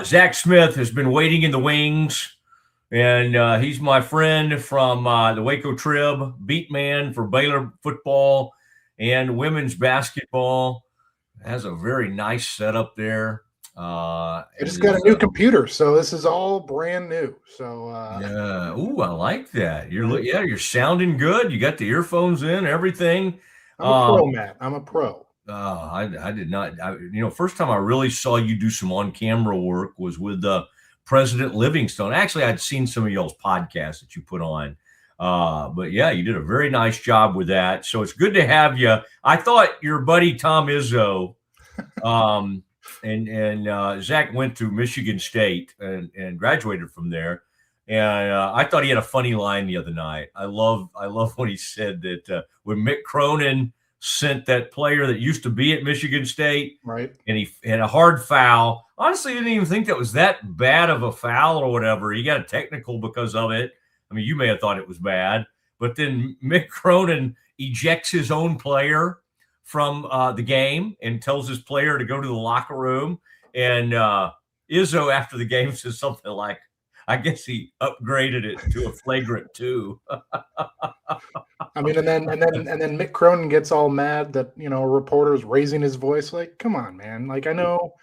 Zach Smith has been waiting in the wings, and he's my friend from the Waco Trib, beat man for Baylor football and women's basketball. Has a very nice setup there. I just got a new computer, so this is all brand new. So yeah, ooh, I like that. You're sounding good. You got the earphones in, everything. I'm a pro, Matt. I'm a pro. I did not. First time I really saw you do some on-camera work was with President Livingstone. Actually, I'd seen some of y'all's podcasts that you put on. But yeah, you did a very nice job with that. So it's good to have you. I thought your buddy Tom Izzo, and Zach went to Michigan State and graduated from there. And I thought he had a funny line the other night. I love when he said that when Mick Cronin sent that player that used to be at Michigan State, right, and he had a hard foul. Honestly, I didn't even think that was that bad of a foul or whatever. He got a technical because of it. I mean, you may have thought it was bad, but then Mick Cronin ejects his own player from the game and tells his player to go to the locker room. And Izzo, after the game, says something like, I guess he upgraded it to a flagrant 2. I mean, and then Mick Cronin gets all mad that, a reporter's raising his voice. Like, come on, man. Like, I know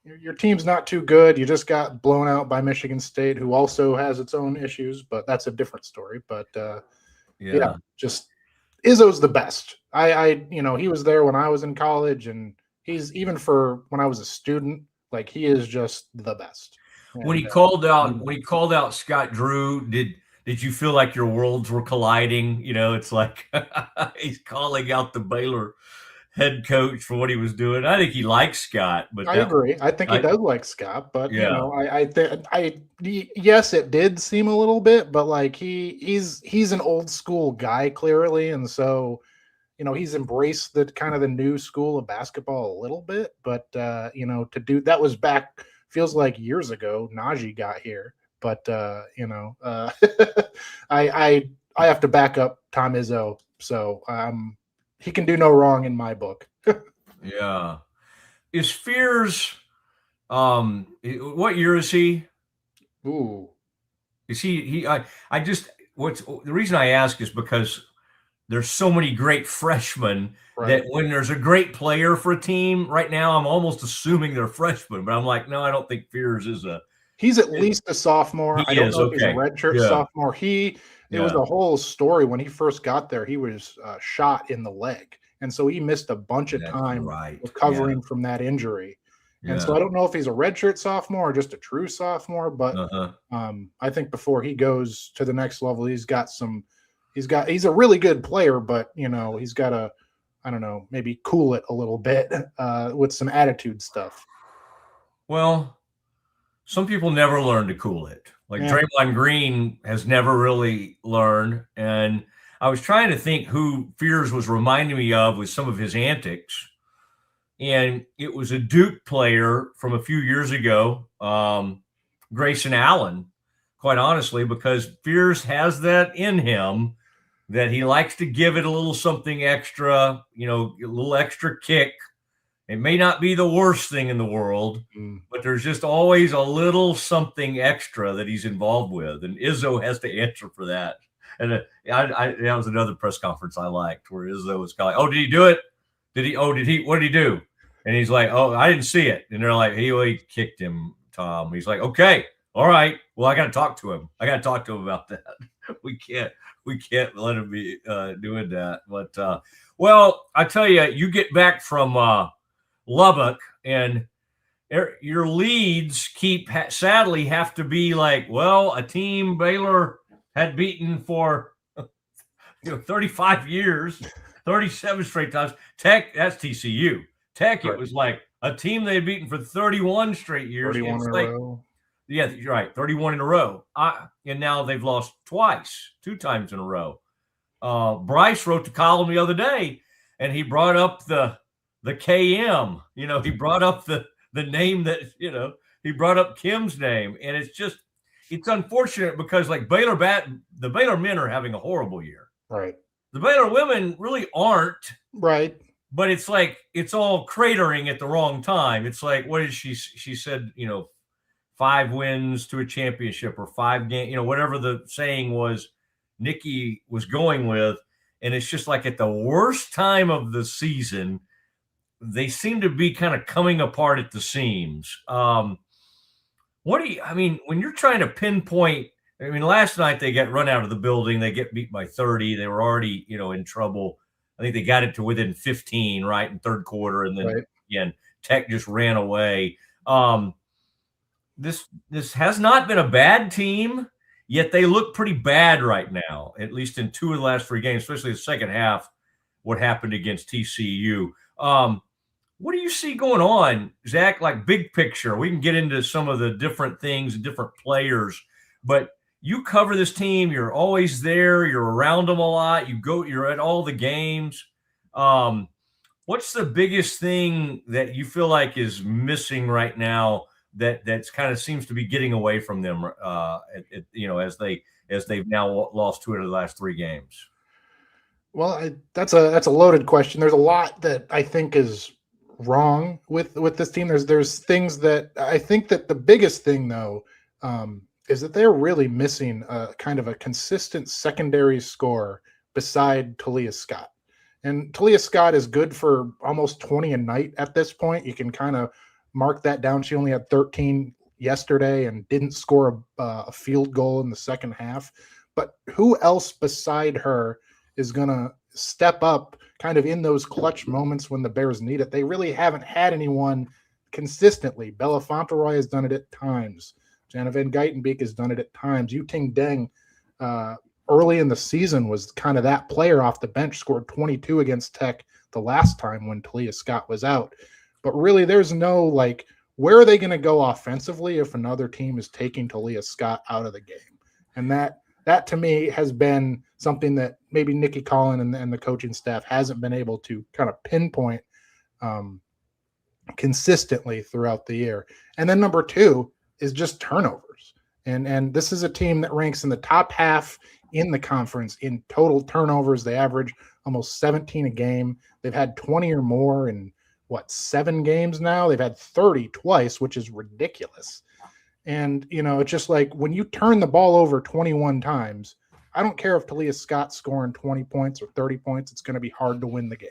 your team's not too good. You just got blown out by Michigan State, who also has its own issues, but that's a different story. But yeah, just Izzo's the best. He was there when I was in college, and he's even for when I was a student, like he is just the best. When he called out Scott Drew, did you feel like your worlds were colliding? It's like he's calling out the Baylor head coach for what he was doing. I think he likes Scott, but I agree. I think he does like Scott, but yes, it did seem a little bit, but like he's an old school guy clearly, and so he's embraced the kind of the new school of basketball a little bit, but to do that was back. Feels like years ago Najee got here, but I have to back up Tom Izzo, so he can do no wrong in my book. Yeah. Is Fears what year is he? Ooh. Is he the reason I ask is because there's so many great freshmen that when there's a great player for a team right now, I'm almost assuming they're freshmen, but I'm like, no, I don't think Fears is he's at least a sophomore. I don't know if he's a redshirt sophomore. It was a whole story when he first got there. He was shot in the leg, and so he missed a bunch of time recovering from that injury. And so I don't know if he's a redshirt sophomore or just a true sophomore, but I think before he goes to the next level, he's a really good player, but he's got to, I don't know, maybe cool it a little bit with some attitude stuff. Well, some people never learn to cool it. Like Draymond Green has never really learned. And I was trying to think who Fears was reminding me of with some of his antics. And it was a Duke player from a few years ago, Grayson Allen, quite honestly, because Fears has that in him that he likes to give it a little something extra, a little extra kick. It may not be the worst thing in the world, but there's just always a little something extra that he's involved with. And Izzo has to answer for that. And that was another press conference I liked where Izzo was calling, oh, did he do it? What did he do? And he's like, oh, I didn't see it. And they're like, he kicked him, Tom. He's like, okay, all right. Well, I got to talk to him. About that. We can't let him be doing that. But, well, I tell you, you get back from Lubbock and your leads sadly have to be like, well, a team Baylor had beaten for 35 years, 37 straight times. Tech, that's TCU. Tech, it was like a team they had beaten for 31 straight years. 31 in a row. Yeah, you're right. 31 in a row. And now they've lost two times in a row. Bryce wrote the column the other day, and he brought up the KM. He brought up the name that, he brought up Kim's name. And it's unfortunate because like the Baylor men are having a horrible year. Right. The Baylor women really aren't. Right. but it's like it's all cratering at the wrong time. It's like, what did she said, 5 wins to a championship or 5 games, whatever the saying was Nikki was going with. And it's just like at the worst time of the season, they seem to be kind of coming apart at the seams. When you're trying to pinpoint, last night they got run out of the building. They get beat by 30. They were already, in trouble. I think they got it to within 15, right, in third quarter. And then again, Tech just ran away. This has not been a bad team, yet they look pretty bad right now, at least in 2 of the last 3 games, especially the second half, what happened against TCU. What do you see going on, Zach, like big picture? We can get into some of the different things and different players, but you cover this team. You're always there. You're around them a lot. You're at all the games. What's the biggest thing that you feel like is missing right now that's kind of seems to be getting away from them, as they've now lost 2 out of the last 3 games? Well, that's a loaded question. There's a lot that I think is wrong with this team. There's things that I think that the biggest thing though is that they're really missing kind of a consistent secondary score beside Talia Scott. And Talia Scott is good for almost 20 a night at this point. You can kind of mark that down. She only had 13 yesterday and didn't score a field goal in the second half. But who else beside her is going to step up kind of in those clutch moments when the Bears need it? They really haven't had anyone consistently. Bella Fauntleroy has done it at times. Jana Van Geitenbeek has done it at times. Yu-Ting Deng early in the season was kind of that player off the bench, scored 22 against Tech the last time when Talia Scott was out. But really there's no, like, where are they going to go offensively if another team is taking Talia Scott out of the game? And that to me has been something that maybe Nikki Collin and the coaching staff hasn't been able to kind of pinpoint consistently throughout the year. And then number 2 is just turnovers. And this is a team that ranks in the top half in the conference in total turnovers. They average almost 17 a game. They've had 20 or more in 7 games now. They've had 30 twice, which is ridiculous. And, it's just like when you turn the ball over 21 times, I don't care if Talia Scott's scoring 20 points or 30 points, it's going to be hard to win the game.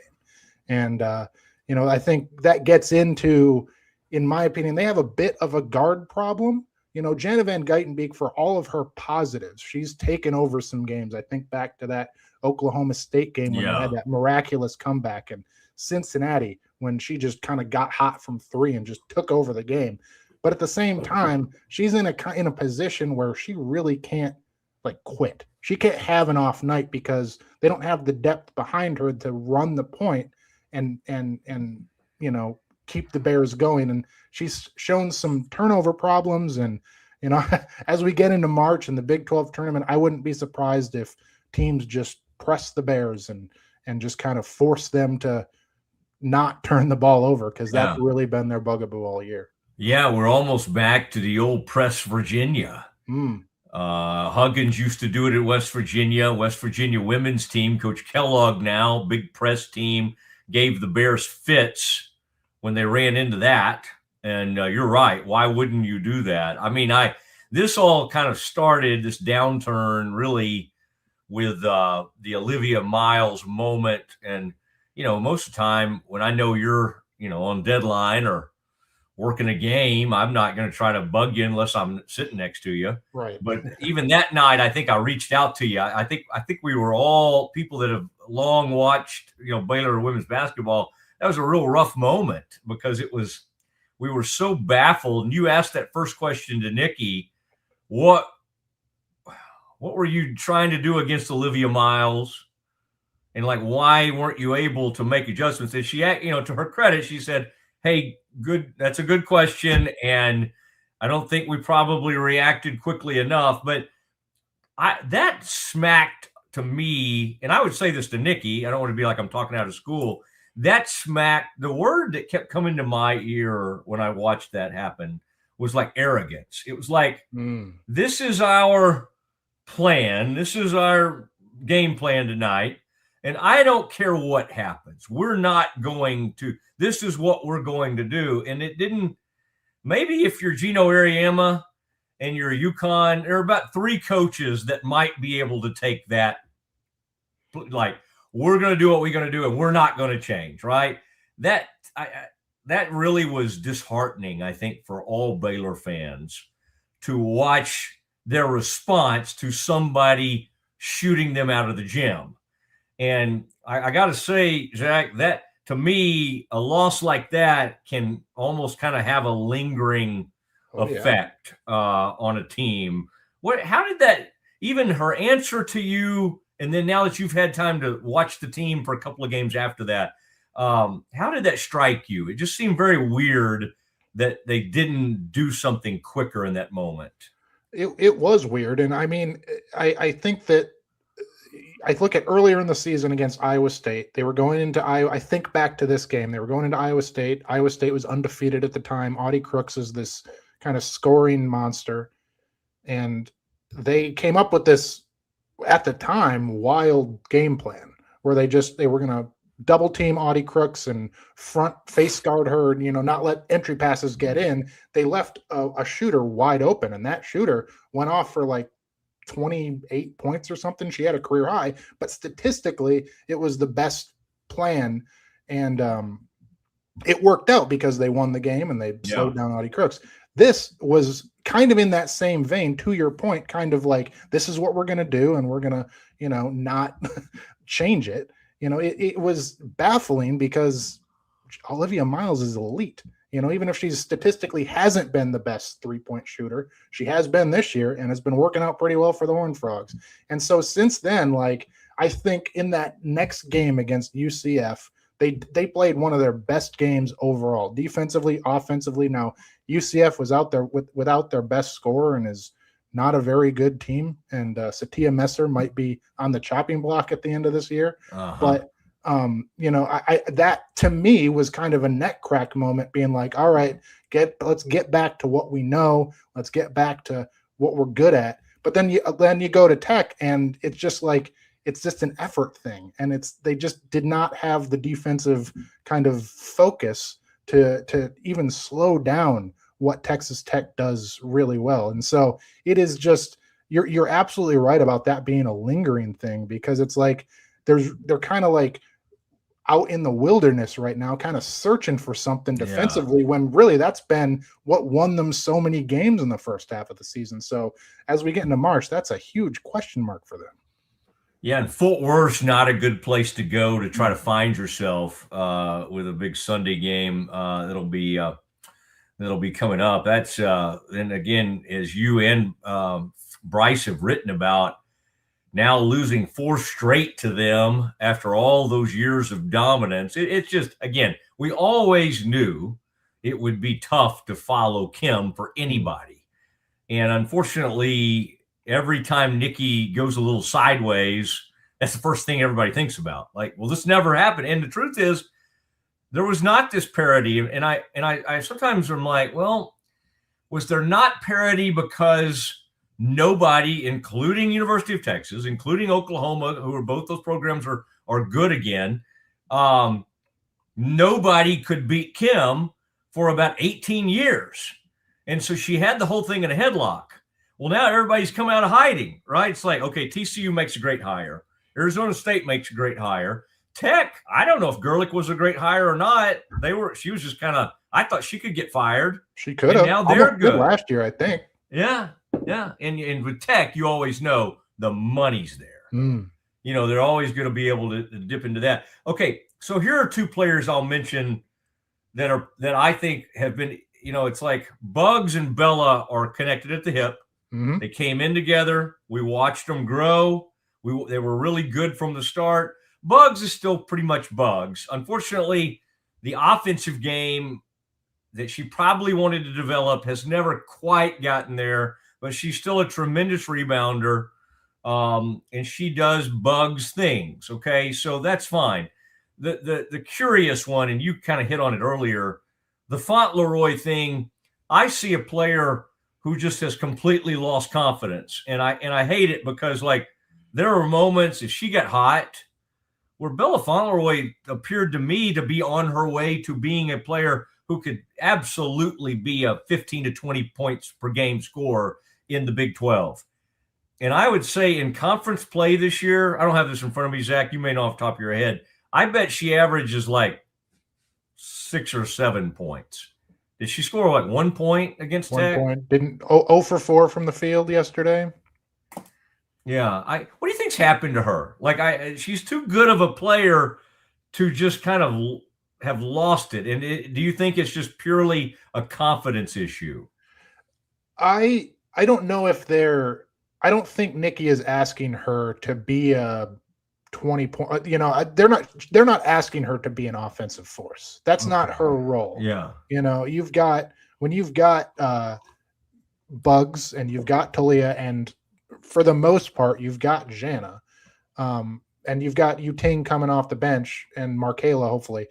And, I think that gets into, in my opinion, they have a bit of a guard problem. Jana Van Geitenbeek, for all of her positives, she's taken over some games. I think back to that Oklahoma State game when they had that miraculous comeback, and Cincinnati when she just kind of got hot from 3 and just took over the game. But at the same time, she's in a position where she really can't quit. She can't have an off night because they don't have the depth behind her to run the point and keep the Bears going. And she's shown some turnover problems. And, as we get into March and the Big 12 tournament, I wouldn't be surprised if teams just press the Bears and just kind of force them to not turn the ball over, because that's really been their bugaboo all year. Yeah, we're almost back to the old press Virginia. Huggins used to do it at West Virginia women's team. Coach Kellogg now, big press team, gave the Bears fits when they ran into that. And you're right. Why wouldn't you do that? This all kind of started, this downturn, really with the Olivia Miles moment. And, most of the time when I know you're, on deadline or working a game, I'm not going to try to bug you unless I'm sitting next to you. Right. But even that night, I think I reached out to you. I think we were all people that have long watched, Baylor women's basketball. That was a real rough moment because we were so baffled. And you asked that first question to Nikki, what were you trying to do against Olivia Miles? And why weren't you able to make adjustments? And she, to her credit, she said, hey, good. That's a good question. And I don't think we probably reacted quickly enough, but that smacked to me. And I would say this to Nikki. I don't want to be like I'm talking out of school. That smacked, the word that kept coming to my ear when I watched that happen was arrogance. It was this is our plan. This is our game plan tonight. And I don't care what happens. We're not going to, this is what we're going to do. And it didn't, maybe if you're Gino Ariema and you're UConn, there are about 3 coaches that might be able to take that, like, we're going to do what we're going to do and we're not going to change, right? That really was disheartening, I think, for all Baylor fans to watch their response to somebody shooting them out of the gym. And I got to say, Zach, that to me, a loss like that can almost kind of have a lingering effect on a team. How did that, even her answer to you, and then now that you've had time to watch the team for a couple of games after that, how did that strike you? It just seemed very weird that they didn't do something quicker in that moment. It was weird. And I mean, I think that I look at earlier in the season against Iowa State, they were going into Iowa. I think back to this game, they were going into Iowa State. Iowa State was undefeated at the time. Audie Crooks is this kind of scoring monster. And they came up with this, at the time, wild game plan where they were going to double team Audie Crooks and front face guard her and, not let entry passes get in. They left a shooter wide open, and that shooter went off for like 28 points or something. She had a career high, but statistically it was the best plan. And it worked out because they won the game and they slowed down Audie Crooks. This was kind of in that same vein, to your point, kind of like, this is what we're going to do. And we're going to, not change it. It was baffling because Olivia Miles is elite. Even if she statistically hasn't been the best 3-point shooter, she has been this year and has been working out pretty well for the Horned Frogs. And so since then, I think in that next game against UCF, they played one of their best games overall, defensively, offensively. Now, UCF was out there without their best scorer and is not a very good team. And Satia Messer might be on the chopping block at the end of this year. But that to me was kind of a neck crack moment, being like, all right, let's get back to what we know. Let's get back to what we're good at. But then you go to Tech and it's just an effort thing. And they just did not have the defensive kind of focus to even slow down what Texas Tech does really well. And so it is just, you're absolutely right about that being a lingering thing, because it's like, they're kind of like out in the wilderness right now, kind of searching for something defensively, when really that's been what won them so many games in the first half of the season. So as we get into March, that's a huge question mark for them. Yeah, and Fort Worth's not a good place to go to try to find yourself with a big Sunday game that'll be coming up. That's and again, as you and Bryce have written about, now losing 4 straight to them after all those years of dominance. It's just, again, we always knew it would be tough to follow Kim for anybody. And unfortunately, every time Nikki goes a little sideways, that's the first thing everybody thinks about. Like, well, this never happened. And the truth is, there was not this parity. And I sometimes am like, well, was there not parity because nobody, including University of Texas, including Oklahoma, who are both those programs are good again, nobody could beat Kim for about 18 years. And so she had the whole thing in a headlock. Well, now everybody's come out of hiding, right? It's like, okay, TCU makes a great hire. Arizona State makes a great hire. Tech, I don't know if Gerlich was a great hire or not. She was just kind of, I thought she could get fired. She could have. Now they're good last year, I think. Yeah. Yeah. And with Tech, you always know the money's there. They're always going to be able to dip into that. Okay. So here are 2 players I'll mention that I think have been, it's like Bugs and Bella are connected at the hip. They came in together. We watched them grow. They were really good from the start. Bugs is still pretty much Bugs. Unfortunately, the offensive game that she probably wanted to develop has never quite gotten there, but she's still a tremendous rebounder, and she does Bugs things, okay? So that's fine. The curious one, and you kind of hit on it earlier, the Fauntleroy thing, I see a player who just has completely lost confidence, and I hate it because, like, there are moments if she got hot where Bella Fauntleroy appeared to me to be on her way to being a player who could absolutely be a 15 to 20 points per game scorer in the Big 12. And I would say in conference play this year, I don't have this in front of me, Zach, you may know off the top of your head, I bet she averages like 6 or 7 points. Did she score like 1 point against Tech? 1 point. Didn't 0 for 4 from the field yesterday. Yeah. What do you think's happened to her? Like she's too good of a player to just kind of have lost it. And do you think it's just purely a confidence issue? I don't know if I don't think Nikki is asking her to be a 20 point, they're not asking her to be an offensive force. That's not her role. Yeah. When you've got Bugs and you've got Talia, and for the most part, you've got Jana, and you've got Yuting coming off the bench and Markayla, hopefully.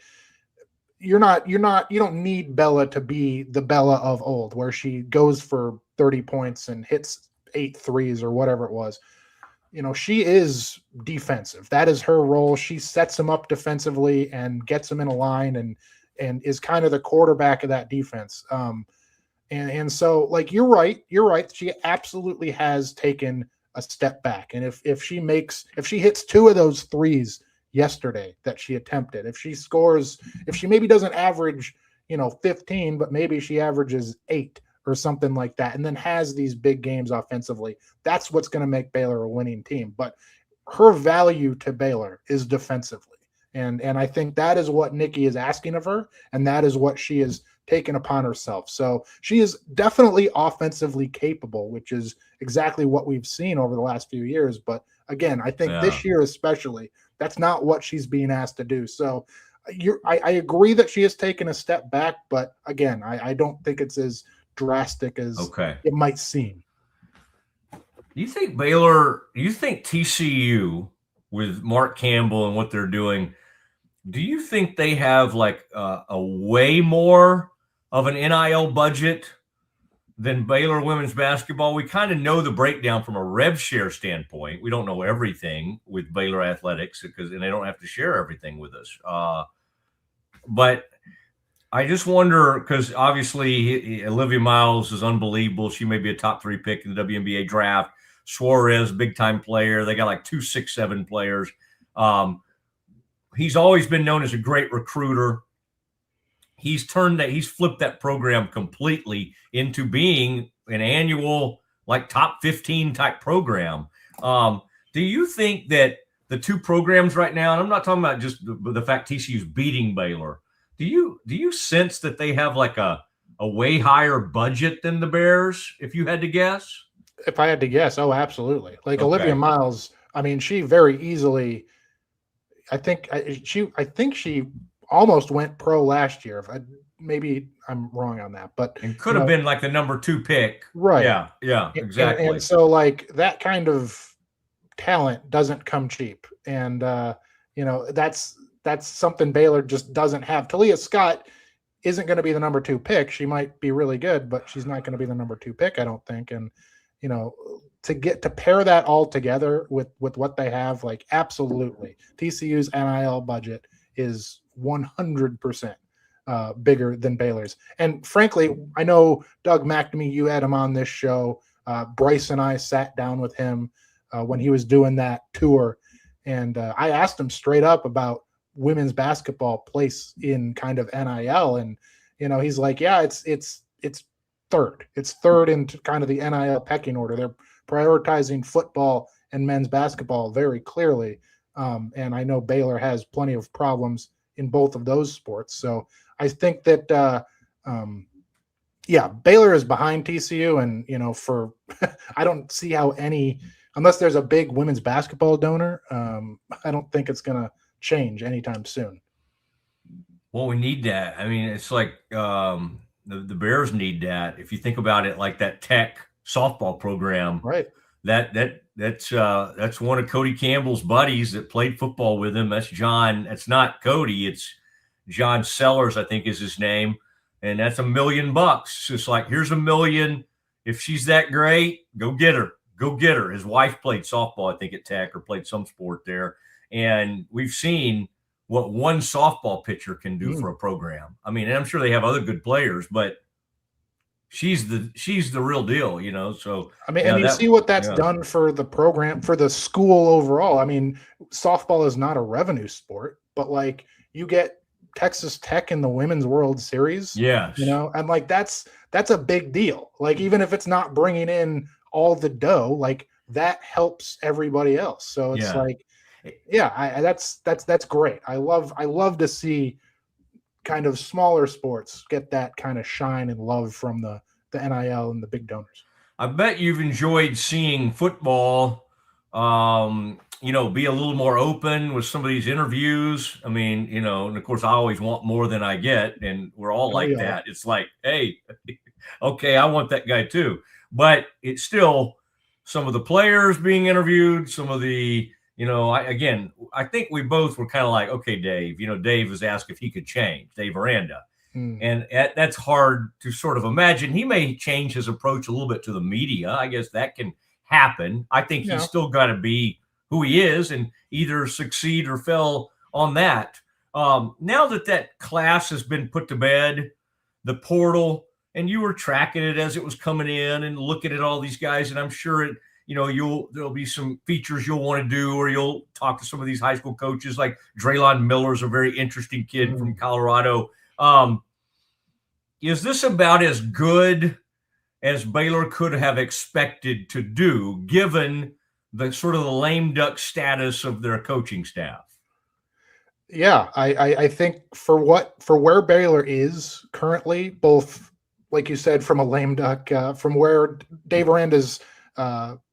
You don't need Bella to be the Bella of old, where she goes for 30 points and hits 8 threes or whatever it was. She is defensive. That is her role. She sets them up defensively and gets them in a line and is kind of the quarterback of that defense. And so, like, you're right. She absolutely has taken a step back. And if she hits 2 of those threes yesterday that she attempted, if she maybe doesn't average, 15, but maybe she averages 8 or something like that, and then has these big games offensively, that's what's going to make Baylor a winning team. But her value to Baylor is defensively. And I think that is what Nikki is asking of her, and that is what she has taken upon herself. So she is definitely offensively capable, which is exactly what we've seen over the last few years. But again, I think this year especially, that's not what she's being asked to do. So I agree that she has taken a step back, but again, I don't think it's as drastic as it might seem. Do you think TCU with Mark Campbell and what they're doing, do you think they have like a way more of an NIL budget than Baylor women's basketball? We kind of know the breakdown from a rev share standpoint. We don't know everything with Baylor athletics and they don't have to share everything with us. But I just wonder, because obviously Olivia Miles is unbelievable. She may be a top 3 pick in the WNBA draft. Suarez, big time player. They got like 2 6'7" players. He's always been known as a great recruiter. He's flipped that program completely into being an annual, like, top 15 type program. Do you think that the 2 programs right now, and I'm not talking about just the fact TCU's beating Baylor, do you sense that they have like a way higher budget than the Bears, if you had to guess? If I had to guess, oh, absolutely. Like Olivia Miles, I mean, she very easily, I think she almost went pro last year. Maybe I'm wrong on that, but it could have been like the number 2 pick. Right. Yeah, exactly. And so, like, that kind of talent doesn't come cheap. And, that's something Baylor just doesn't have. Talia Scott isn't going to be the number 2 pick. She might be really good, but she's not going to be the number 2 pick, I don't think. And, to pair that all together with what they have, like, absolutely. TCU's NIL budget is 100% bigger than Baylor's. And frankly, I know Doug McNamee, you had him on this show. Bryce and I sat down with him when he was doing that tour. And I asked him straight up about women's basketball place in kind of NIL. And, he's like, yeah, it's third. It's third in kind of the NIL pecking order. They're prioritizing football and men's basketball very clearly. And I know Baylor has plenty of problems in both of those sports. So I think that, Baylor is behind TCU. And, I don't see how unless there's a big women's basketball donor, I don't think it's going to change anytime soon. Well, we need that. I mean, it's like the Bears need that. If you think about it, like that Tech softball program, right? That's one of Cody Campbell's buddies that played football with him. That's John. That's not Cody. It's John Sellers, I think is his name. And that's $1 million. It's like, here's $1 million. If she's that great, go get her. Go get her. His wife played softball, I think, at Tech, or played some sport there. And we've seen what one softball pitcher can do for a program. I mean, and I'm sure they have other good players, but she's the real deal, you know. So I mean, and you see what that's done for the program, for the school overall. I mean, softball is not a revenue sport, but like you get Texas Tech in the Women's World Series, you know, and like that's a big deal. Like even if it's not bringing in all the dough, like that helps everybody else. So it's like, that's great. I love to see kind of smaller sports get that kind of shine and love from the NIL and the big donors. I bet you've enjoyed seeing football, you know, be a little more open with some of these interviews. I mean, you know, and of course I always want more than I get, and we're all like that. It's like, hey, okay, I want that guy too. But it's still some of the players being interviewed, some of the, you know, I think we both were kind of like, okay, Dave, you know, Dave was asked if he could change, Dave Aranda. And that's hard to sort of imagine. He may change his approach a little bit to the media. I guess that can happen. I think he's still got to be who he is and either succeed or fail on that. Now that class has been put to bed, the portal, and you were tracking it as it was coming in and looking at all these guys, and I'm sure there'll be some features you'll want to do, or you'll talk to some of these high school coaches. Like Draylon Miller's a very interesting kid from Colorado. Is this about as good as Baylor could have expected to do, given the sort of the lame duck status of their coaching staff? Yeah, I think for where Baylor is currently, both like you said, from a lame duck, from where Dave Aranda's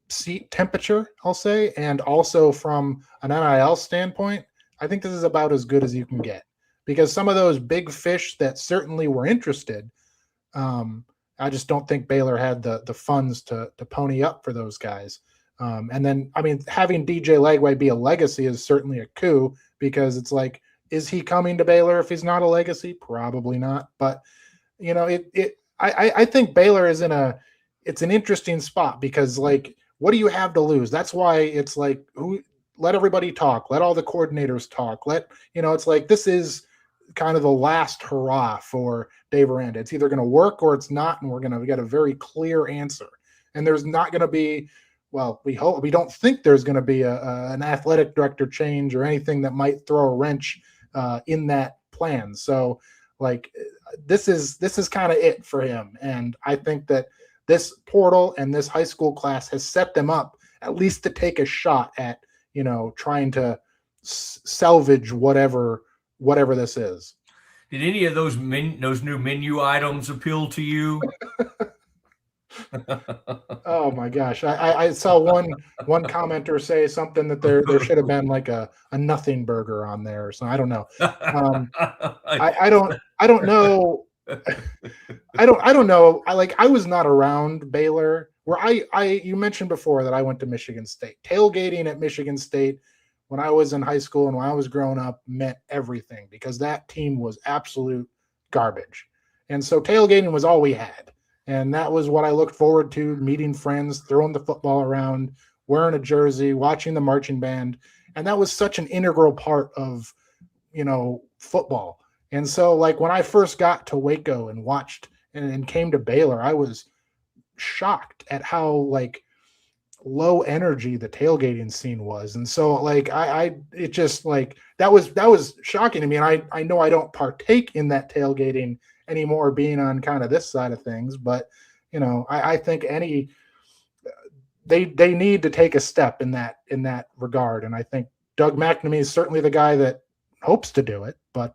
seat temperature, I'll say, and also from an NIL standpoint, I think this is about as good as you can get. Because some of those big fish that certainly were interested, I just don't think Baylor had the funds to pony up for those guys. And then, I mean, having DJ Lagway be a legacy is certainly a coup, because it's like, is he coming to Baylor if he's not a legacy? Probably not. But, you know, I think Baylor is it's an interesting spot, because like, what do you have to lose? That's why it's like, let everybody talk, let all the coordinators talk, it's like, this is kind of the last hurrah for Dave Aranda. It's either going to work or it's not, and we're going to get a very clear answer. And there's not going to be, well, we don't think there's going to be an athletic director change or anything that might throw a wrench in that plan. So like, this is kind of it for him. And I think that this portal and this high school class has set them up at least to take a shot at, trying to salvage whatever this is. Did any of those new menu items appeal to you? Oh my gosh. I saw one commenter say something that there should have been like a nothing burger on there or something. I don't know. I don't know. I don't know. I was not around Baylor, where you mentioned before that I went to Michigan State. Tailgating at Michigan State when I was in high school and when I was growing up meant everything, because that team was absolute garbage. And so tailgating was all we had. And that was what I looked forward to, meeting friends, throwing the football around, wearing a jersey, watching the marching band. And that was such an integral part of, football. And so like when I first got to Waco and watched and came to Baylor, I was shocked at how like low energy the tailgating scene was. And so like it just like that was shocking to me. And I know I don't partake in that tailgating anymore, being on kind of this side of things, but I think they need to take a step in that regard. And I think Doug McNamee is certainly the guy that hopes to do it, but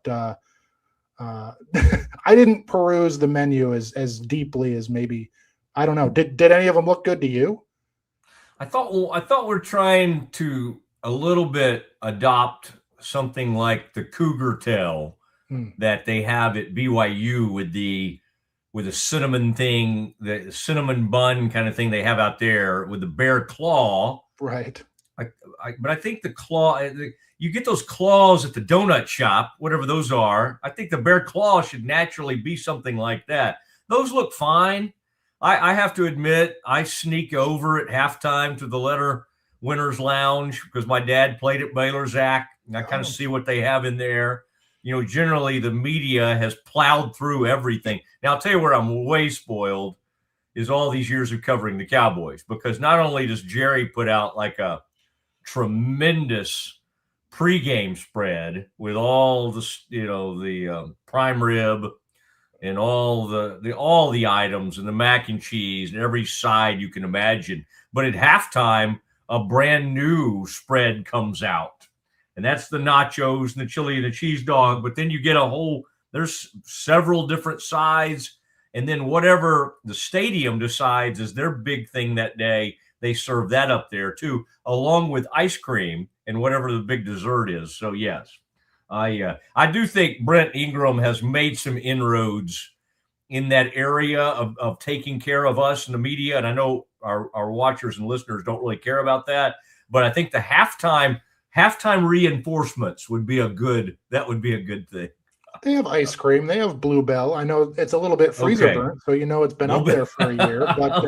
I didn't peruse the menu as deeply as maybe, I don't know. Did any of them look good to you? I thought we're trying to a little bit adopt something like the Cougar Tail that they have at BYU with the cinnamon thing, the cinnamon bun kind of thing they have out there with the bear claw. Right. But I think the claw, you get those claws at the donut shop, whatever those are. I think the bear claw should naturally be something like that. Those look fine. I have to admit, I sneak over at halftime to the Winners Lounge because my dad played at Baylor, Zach, and I kind of see what they have in there. You know, generally the media has plowed through everything. Now, I'll tell you where I'm way spoiled is all these years of covering the Cowboys, because not only does Jerry put out like a tremendous pregame spread with all the, you know, the prime rib and all the items and the mac and cheese and every side you can imagine. But at halftime, a brand new spread comes out, and that's the nachos and the chili and the cheese dog. But then you get there's several different sides. And then whatever the stadium decides is their big thing that day, they serve that up there too, along with ice cream and whatever the big dessert is. So yes, I do think Brent Ingram has made some inroads in that area of taking care of us and the media. And I know our watchers and listeners don't really care about that, but I think the halftime reinforcements would be a good thing. They have ice cream. They have Bluebell. I know it's a little bit freezer burnt, so you know it's been up there for a year. But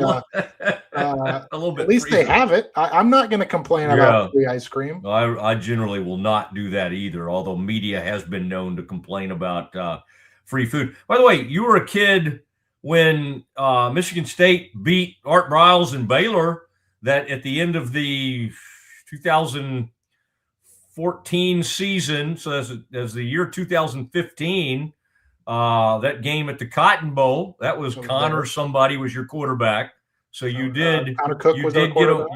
a little bit. At least they have it. I'm not going to complain about free ice cream. Well, I generally will not do that either. Although media has been known to complain about free food. By the way, you were a kid when Michigan State beat Art Briles and Baylor. That at the end of the 2014 season, so as the year 2015, that game at the Cotton Bowl, that was Connor somebody was your quarterback. So you did Connor Cook was our quarterback.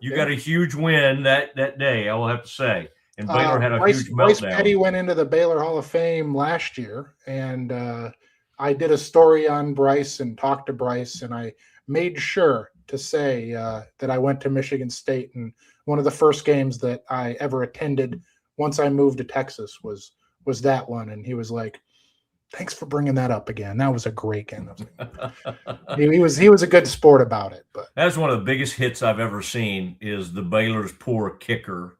You got a huge win that day, I will have to say. And Baylor had a huge meltdown. Bryce Petty went into the Baylor Hall of Fame last year, and I did a story on Bryce and talked to Bryce, and I made sure to say that I went to Michigan State, and one of the first games that I ever attended once I moved to Texas was that one. And he was like, "Thanks for bringing that up again. That was a great game." he was a good sport about it. But that's one of the biggest hits I've ever seen is the Baylor's poor kicker.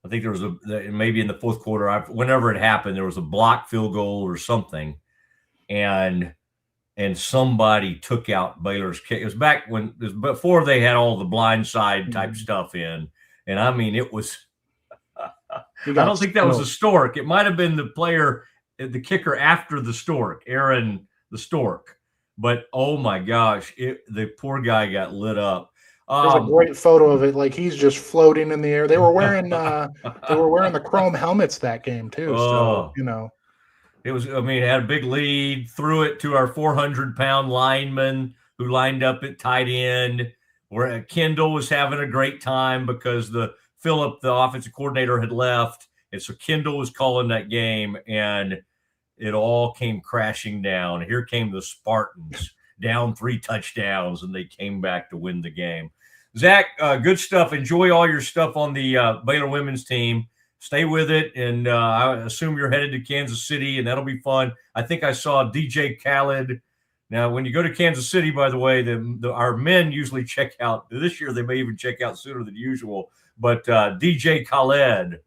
I think there was maybe in the fourth quarter, whenever it happened, there was a blocked field goal or something, and somebody took out Baylor's kick. It was before they had all the blindside type stuff in. And I mean, it was, I don't think that was a Stork. It might've been the player, the kicker after the Stork, Aaron the Stork. But oh my gosh, the poor guy got lit up. There's a great photo of it. Like he's just floating in the air. They were wearing the chrome helmets that game too. So, you know. It was, I mean, it had a big lead, threw it to our 400-pound lineman who lined up at tight end, where Kendall was having a great time because Phillip, the offensive coordinator, had left. And so Kendall was calling that game, and it all came crashing down. Here came the Spartans, down 3 touchdowns, and they came back to win the game. Zach, good stuff. Enjoy all your stuff on the Baylor women's team. Stay with it, and I assume you're headed to Kansas City, and that'll be fun. I think I saw DJ Khaled. Now, when you go to Kansas City, by the way, our men usually check out. This year, they may even check out sooner than usual. But DJ Khaled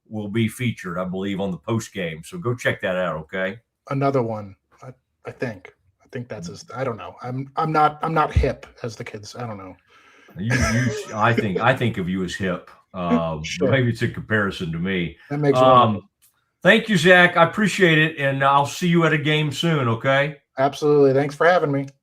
will be featured, I believe, on the post game. So go check that out. Okay. Another one, I think that's his. I don't know. I'm not hip, as the kids. I don't know. I think of you as hip. Sure. Maybe it's a comparison to me. That makes sense. Thank you, Zach. I appreciate it, and I'll see you at a game soon. Okay. Absolutely. Thanks for having me.